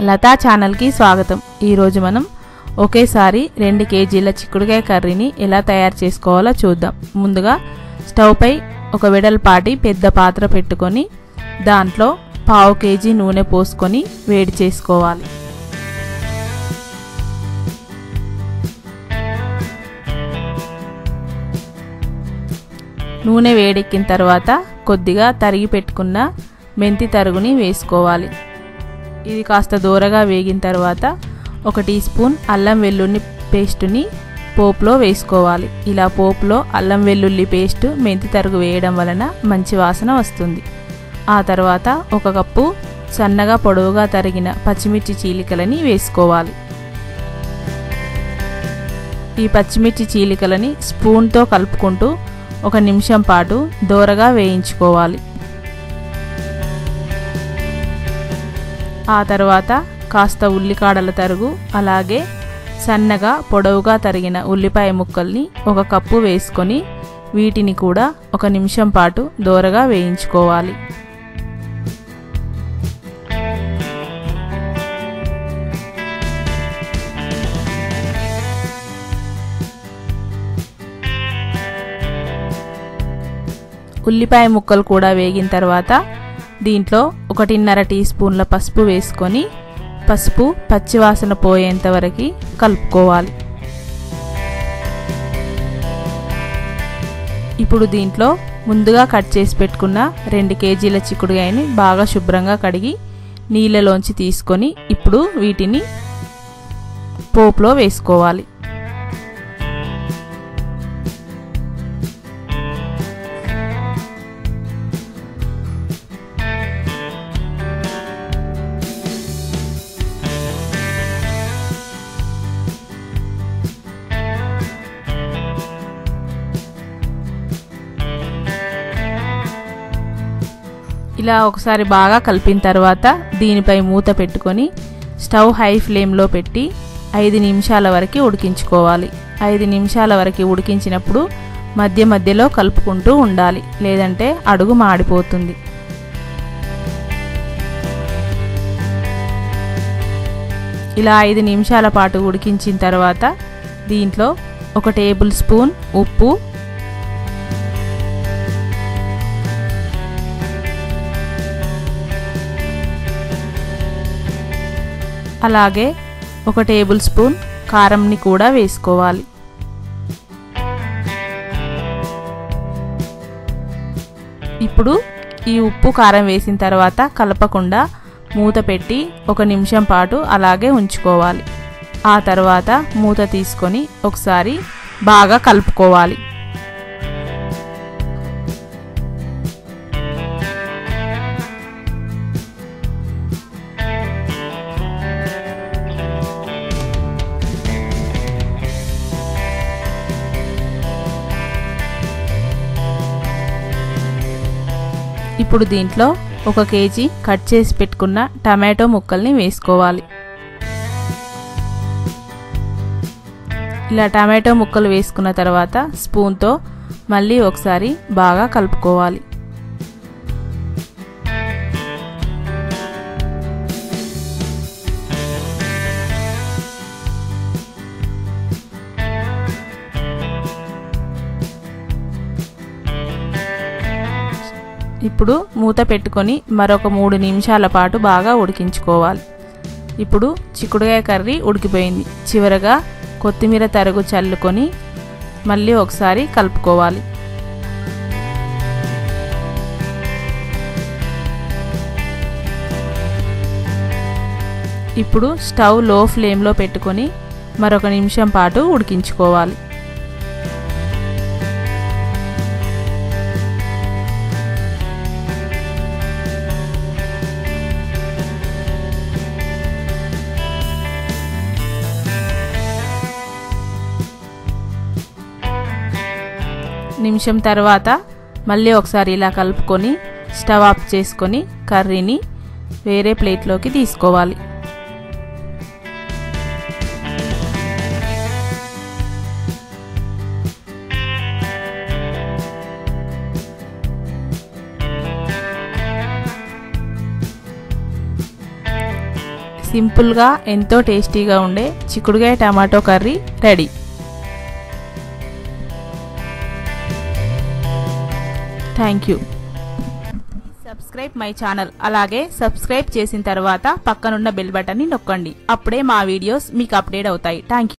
లతా ఛానల్కి స్వాగతం. ఈరోజు మనం ఒకేసారి 2 కేజీల చిక్కుడుకాయ కర్రీని ఎలా తయారు చేసుకోవాలో చూద్దాం. ముందుగా స్టవ్ పై ఒక వెడల్పాటి పెద్ద పాత్ర పెట్టుకొని దాంట్లో 1/2 కేజీ నూనె పోసుకొని వేడి చేసుకోవాలి. నూనె వేడెక్కిన తర్వాత కొద్దిగా తరిగి పెట్టుకున్న మెంతి తరుగుని వేసుకోవాలి. ఇది కాస్త దూరగా వేగిన తర్వాత 1 టీ స్పూన్ అల్లం వెల్లుల్లి పేస్టుని పోపులో వేసుకోవాలి. ఇలా పోపులో అల్లం వెల్లుల్లి పేస్ట్ మెంతి తరుగు వేయడం వలన మంచి వాసన వస్తుంది. ఆ తర్వాత 1 కప్పు సన్నగా పొడవుగా తరిగిన పచ్చిమిర్చి చీలికలని వేసుకోవాలి. ఈ పచ్చిమిర్చి చీలికలని స్పూన్తో కలుపుకుంటూ 1 నిమిషం పాటు దోరగా వేయించుకోవాలి. ఆ తర్వాత కాస్త ఉల్లికాడల తరుగు అలాగే సన్నగా పొడవుగా తరిగిన ఉల్లిపాయ ముక్కల్ని 1 కప్పు వేసుకొని వీటిని కూడా 1 నిమిషం పాటు దోరగా వేయించుకోవాలి. ఉల్లిపాయ ముక్కలు కూడా వేగిన తర్వాత దీంట్లో 1.5 టీ స్పూన్ల పసుపు వేసుకొని పసుపు పచ్చివాసన పోయేంత వరకు కలుపుకోవాలి. ఇప్పుడు దీంట్లో ముందుగా కట్ చేసి పెట్టుకున్న 2 కేజీల చిక్కుడుకాయని బాగా శుభ్రంగా కడిగి నీళ్ళలోంచి తీసుకొని ఇప్పుడు వీటిని పోపులో వేసుకోవాలి. ఇలా ఒకసారి బాగా కలిపిన తర్వాత దీనిపై మూత పెట్టుకొని స్టవ్ హై ఫ్లేమ్లో పెట్టి 5 నిమిషాల వరకు ఉడికించుకోవాలి. 5 నిమిషాల వరకు ఉడికించినప్పుడు మధ్య మధ్యలో కలుపుకుంటూ ఉండాలి, లేదంటే అడుగు మాడిపోతుంది. ఇలా 5 నిమిషాల పాటు ఉడికించిన తర్వాత దీంట్లో 1 టేబుల్ స్పూన్ ఉప్పు, అలాగే 1 టేబుల్ స్పూన్ కారంని కూడా వేసుకోవాలి. ఇప్పుడు ఈ ఉప్పు కారం వేసిన తర్వాత కలపకుండా మూత పెట్టి 1 నిమిషం పాటు అలాగే ఉంచుకోవాలి. ఆ తర్వాత మూత తీసుకొని ఒకసారి బాగా కలుపుకోవాలి. ఇప్పుడు దీంట్లో 1 కేజీ కట్ చేసి పెట్టుకున్న టమాటో ముక్కల్ని వేసుకోవాలి. ఇలా టమాటో ముక్కలు వేసుకున్న తర్వాత స్పూన్తో మళ్ళీ ఒకసారి బాగా కలుపుకోవాలి. ఇప్పుడు మూత పెట్టుకొని మరొక 3 నిమిషాల పాటు బాగా ఉడికించుకోవాలి. ఇప్పుడు చిక్కుడుకాయ కర్రీ ఉడికిపోయింది. చివరగా కొత్తిమీర తరుగు చల్లుకొని మళ్ళీ ఒకసారి కలుపుకోవాలి. ఇప్పుడు స్టవ్ లో ఫ్లేమ్లో పెట్టుకొని మరొక నిమిషం పాటు ఉడికించుకోవాలి. నిమిషం తర్వాత మళ్ళీ ఒకసారి ఇలా కలుపుకొని స్టవ్ ఆఫ్ చేసుకొని కర్రీని వేరే ప్లేట్లోకి తీసుకోవాలి. సింపుల్గా ఎంతో టేస్టీగా ఉండే చిక్కుడుకాయ tomato curry ready. Thank you. Subscribe my channel. అలాగే సబ్స్క్రైబ్ చేసిన తర్వాత పక్కనున్న బెల్ బటన్ని నొక్కండి. అప్పుడే మా వీడియోస్ మీకు అప్డేట్ అవుతాయి. Thank you.